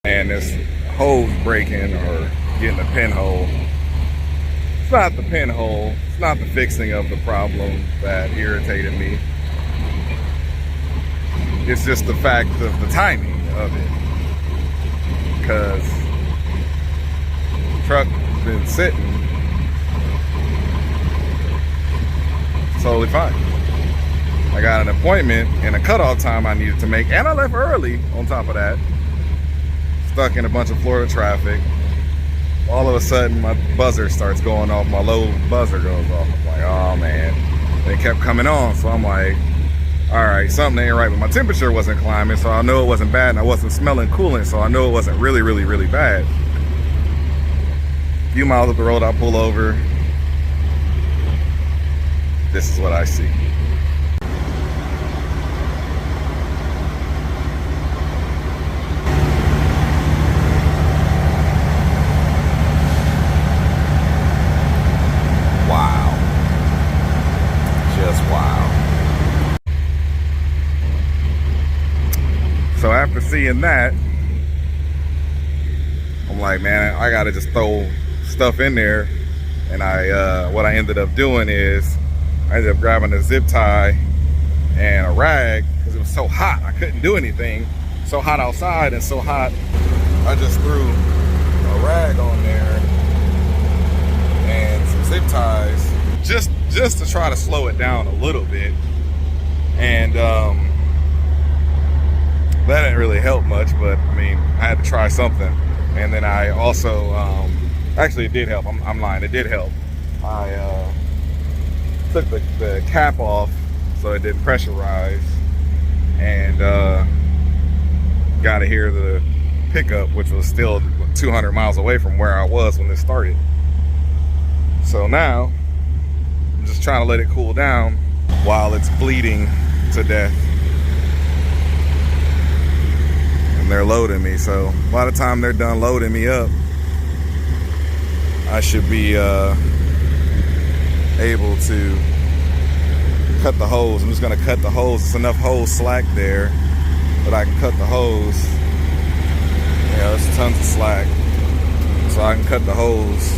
And this hose breaking or getting a pinhole. It's not the pinhole. It's not the fixing of the problem that irritated me. It's just the fact of the timing of it. Because the truck's been sitting totally fine. I got an appointment and a cutoff time I needed to make, and I left early on top of that. Stuck in a bunch of Florida traffic. All of a sudden my buzzer starts going off, my low buzzer goes off. I'm like, oh man. It kept coming on, so I'm like, all right, something ain't right. But my temperature wasn't climbing, so I know it wasn't bad, and I wasn't smelling coolant, so I know it wasn't really, really, really bad. A few miles up the road, I pull over. This is what I see. Wow. Just wow. So after seeing that, I'm like, man, I gotta just throw stuff in there. And what I ended up doing is I ended up grabbing a zip tie and a rag because it was so hot. I couldn't do anything. So hot outside and so hot, I just threw a rag on there and some zip ties just to try to slow it down a little bit. And that didn't really help much, but I mean, I had to try something. And then I also, actually it did help. I'm lying, it did help. I took the cap off so it didn't pressurize, and got to hear the pickup, which was still 200 miles away from where I was when this started. So now I'm just trying to let it cool down while it's bleeding to death. And they're loading me, so by the time they're done loading me up, I should be able to cut the hose. I'm just gonna cut the hose. It's enough hose slack there that I can cut the hose. Yeah, there's tons of slack. So I can cut the hose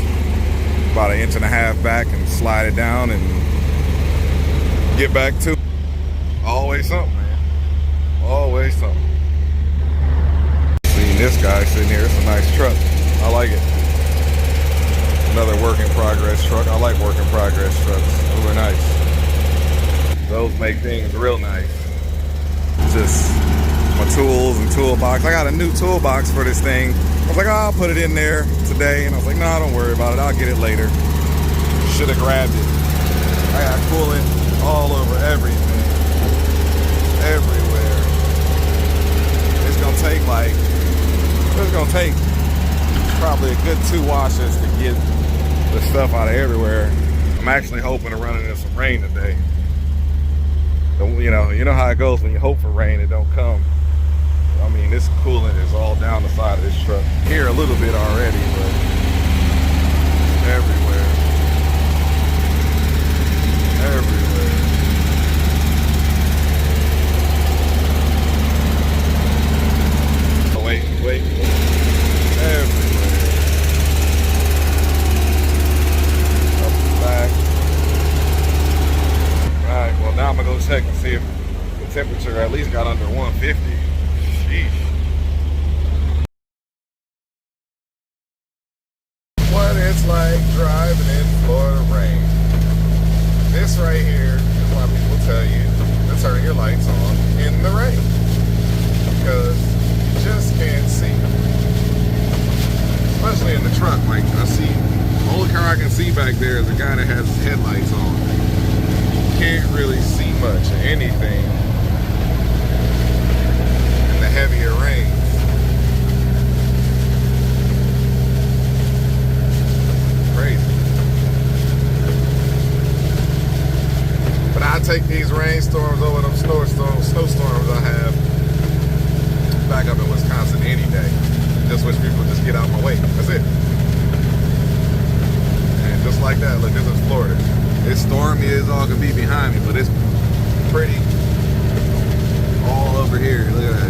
about 1.5 inches back and slide it down and get back to it. Always something, man. Always something. Seeing this guy sitting here, it's a nice truck. I like it. Another work in progress truck. I like work in progress trucks. Those are nice. Those make things real nice. Just my tools and toolbox. I got a new toolbox for this thing. I was like, oh, I'll put it in there today. And I was like, no, don't worry about it. I'll get it later. Should have grabbed it. I got coolant all over everything. Everywhere. It's gonna take probably a good 2 washes to get the stuff out of everywhere. I'm actually hoping to run into some rain today. You know how it goes when you hope for rain, it don't come. I mean, this coolant is all down the side of this truck. Here a little bit already, but everywhere. Everywhere. Oh, wait. Everywhere. Back. Alright, well now I'm gonna go check and see if the temperature at least got under 150. Sheesh. What it's like driving in Florida rain. This right here is why people tell you to turn your lights on in the rain. Because you just can't see. Especially in the truck, like I see. The only car I can see back there is the guy that has his headlights on. Can't really see much of anything in the heavier rains. Crazy. But I take these rainstorms over them snowstorms I have back up in Wisconsin any day. Just wish people would just get out of my way. That's it. Just like that, look, this is Florida. It's stormy as all can be behind me, but it's pretty here. Look at